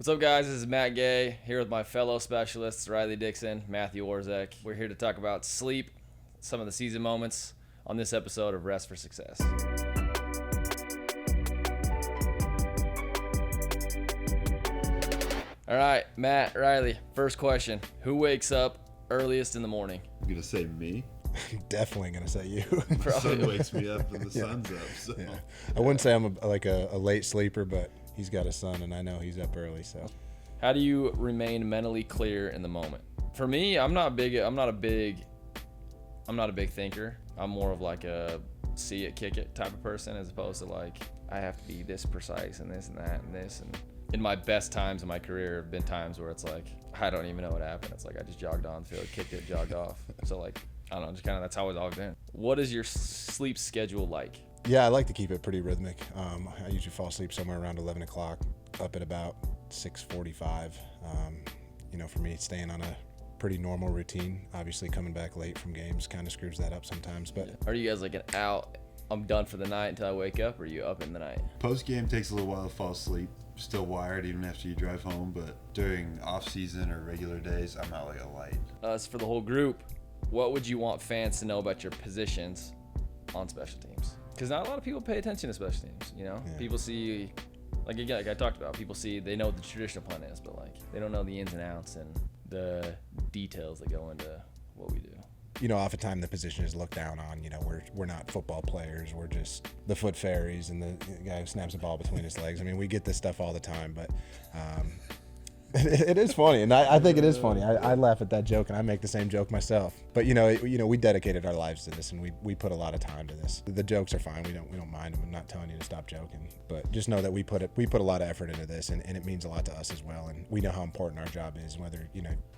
What's up, guys? This is Matt Gay here with my fellow specialists, Riley Dixon, Matthew Orzech. We're here to talk about sleep, some of the season moments on this episode of Rest for Success. All right, Matt, Riley, first question. Who wakes up earliest in the morning? I'm going to say me. I'm definitely going to say you. The sun wakes me up and the sun's up. So. Yeah. I wouldn't say I'm a late sleeper, but he's got a son and I know he's up early. So, how do you remain mentally clear in the moment? For me, I'm not a big thinker. I'm more of like a see it, kick it type of person, as opposed to like I have to be this precise and this and that and this. And in my best times in my career have been times where it's like I don't even know what happened. It's like I just jogged on field, kicked it, jogged off. So like I don't know, just kind of that's how it's always been. What is your sleep schedule like? Yeah, I like to keep it pretty rhythmic. I usually fall asleep somewhere around 11 o'clock, up at about 6:45. For me, staying on a pretty normal routine. Obviously, coming back late from games kind of screws that up sometimes. But are you guys like an out, I'm done for the night until I wake up, or are you up in the night? Post game takes a little while to fall asleep. Still wired even after you drive home, but during off season or regular days, I'm out like a light. As for the whole group, what would you want fans to know about your positions on special teams? Because not a lot of people pay attention to special teams, you know? Yeah. People see, like I talked about, they know what the traditional plan is, but like they don't know the ins and outs and the details that go into what we do. Oftentimes the position is looked down on. We're not football players. We're just the foot fairies and the guy who snaps the ball between his legs. I mean, we get this stuff all the time, but it is funny, and I think it is funny. I laugh at that joke, and I make the same joke myself. But we dedicated our lives to this, and we put a lot of time to this. The jokes are fine. We don't mind them. I'm not telling you to stop joking, but just know that we put a lot of effort into this, and it means a lot to us as well. And we know how important our job is, whether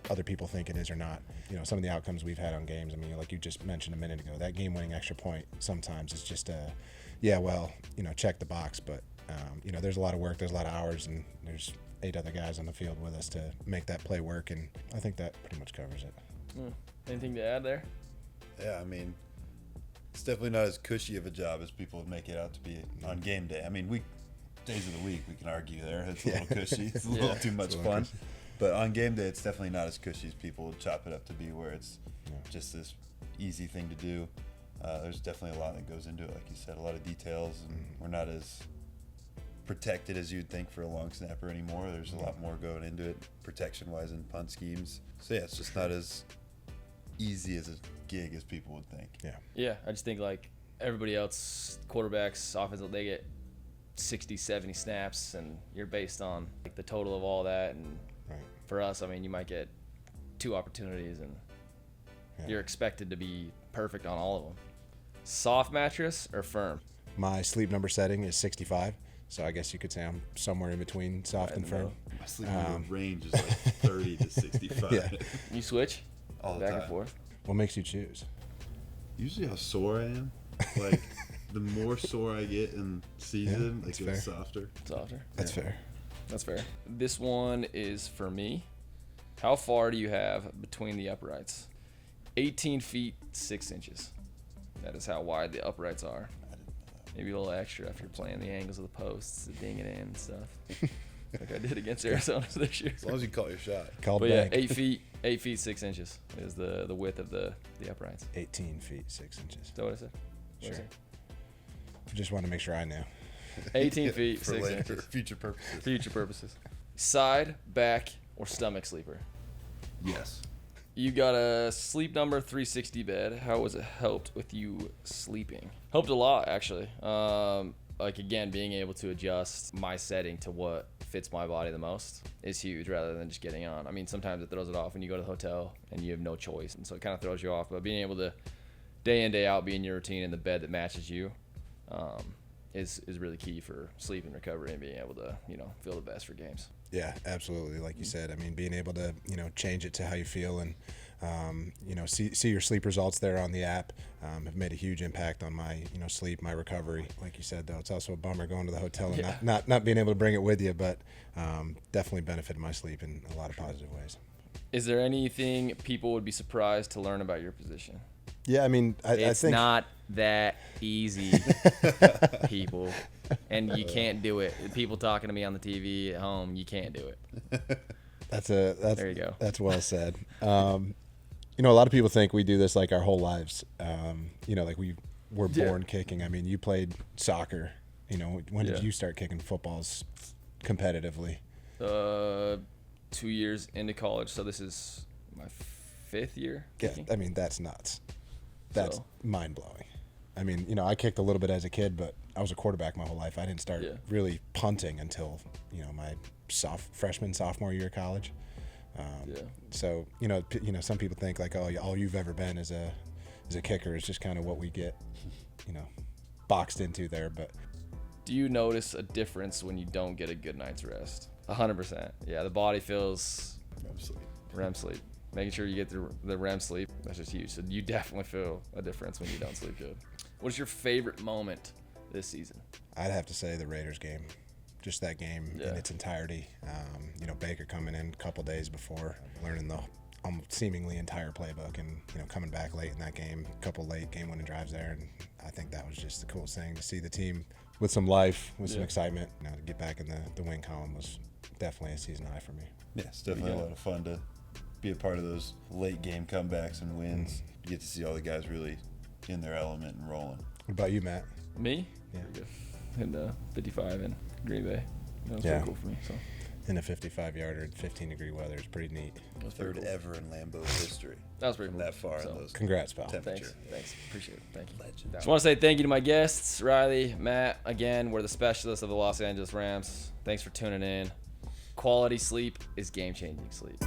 other people think it is or not. Some of the outcomes we've had on games. I mean, like you just mentioned a minute ago, that game-winning extra point sometimes is just check the box. But there's a lot of work. There's a lot of hours, and there's 8 other guys on the field with us to make that play work, and I think that pretty much covers it. Anything to add there? Yeah, I mean, it's definitely not as cushy of a job as people make it out to be on game day. I mean, days of the week, we can argue there. It's a little cushy. It's a little too much fun. But on game day, it's definitely not as cushy as people chop it up to be, where it's just this easy thing to do. There's definitely a lot that goes into it, like you said, a lot of details, and we're not as protected as you'd think for a long snapper anymore. There's a lot more going into it protection wise in punt schemes. So yeah, it's just not as easy as a gig as people would think. Yeah, I just think like everybody else, quarterbacks, offensive, they get 60, 70 snaps, and you're based on like the total of all that. And for us, I mean, you might get 2 opportunities, and you're expected to be perfect on all of them. Soft mattress or firm? My sleep number setting is 65. So I guess you could say I'm somewhere in between soft and firm. My sleep number range is like 30 to 65. Yeah. You switch? All the back time. And forth? What makes you choose? Usually how sore I am. Like, the more sore I get in season, it's softer. That's fair. That's fair. This one is for me. How far do you have between the uprights? 18 feet, 6 inches. That is how wide the uprights are. Maybe a little extra if you're playing the angles of the posts, ding it in and stuff. Like I did against Arizona this year. As long as you call your shot. Called back. Yeah, 8 feet 6 inches is the width of the uprights. 18 feet 6 inches. Is that what I said? Sure. I just want to make sure I know. 18 feet for 6 later, inches. Future purposes. Side, back, or stomach sleeper? Yes. You got a sleep number 360 bed. How has it helped with you sleeping? Helped a lot, actually. Again, being able to adjust my setting to what fits my body the most is huge, rather than just getting on. I mean, sometimes it throws it off when you go to the hotel and you have no choice, and so it kind of throws you off. But being able to day in, day out, be in your routine in the bed that matches you is really key for sleep and recovery and being able to, feel the best for games. Yeah, absolutely. Like you said, I mean, being able to, change it to how you feel and, see your sleep results there on the app have made a huge impact on my, sleep, my recovery. Like you said, though, it's also a bummer going to the hotel and not being able to bring it with you, but definitely benefited my sleep in a lot of positive ways. Is there anything people would be surprised to learn about your position? Yeah, I mean, I It's think not that easy, people. And you can't do it. People talking to me on the TV at home, you can't do it. there you go. That's well said. You know, a lot of people think we do this like our whole lives. You know, like we're born kicking. I mean, you played soccer. You know, when did you start kicking footballs competitively? 2 years into college, so this is my 5th year kicking. Yeah, I mean, that's nuts. That's So- mind-blowing. I mean, you know, I kicked a little bit as a kid, but I was a quarterback my whole life. I didn't start really punting until, you know, my sophomore year of college. So, you know, some people think like, oh, all you've ever been as a kicker is just kind of what we get, you know, boxed into there. But Do you notice a difference when you don't get a good night's rest? 100%. Yeah, the body feels REM sleep. Making sure you get the REM sleep, that's just huge. So you definitely feel a difference when you don't sleep good. What's your favorite moment this season? I'd have to say the Raiders game, just that game in its entirety. You know, Baker coming in a couple days before, learning the seemingly entire playbook, and you know, coming back late in that game, a couple late game-winning drives there, and I think that was just the coolest thing to see the team with some life, with some excitement. You know, to get back in the win column was definitely a season high for me. Yeah, it's definitely a lot of fun to be a part of those late game comebacks and wins. You get to see all the guys really in their element and rolling. What about you, Matt? Me? Yeah. Pretty good. And 55 in Green Bay. That was pretty cool for me. So In a 55-yarder in 15-degree weather is pretty neat. that was Third pretty cool. ever in Lambeau's history. That was pretty From cool. that far So, in those Congrats, pal. temperature. Thanks. Appreciate it. Thank you. Legend. Just want to say thank you to my guests, Riley, Matt. Again, we're the specialists of the Los Angeles Rams. Thanks for tuning in. Quality sleep is game-changing sleep.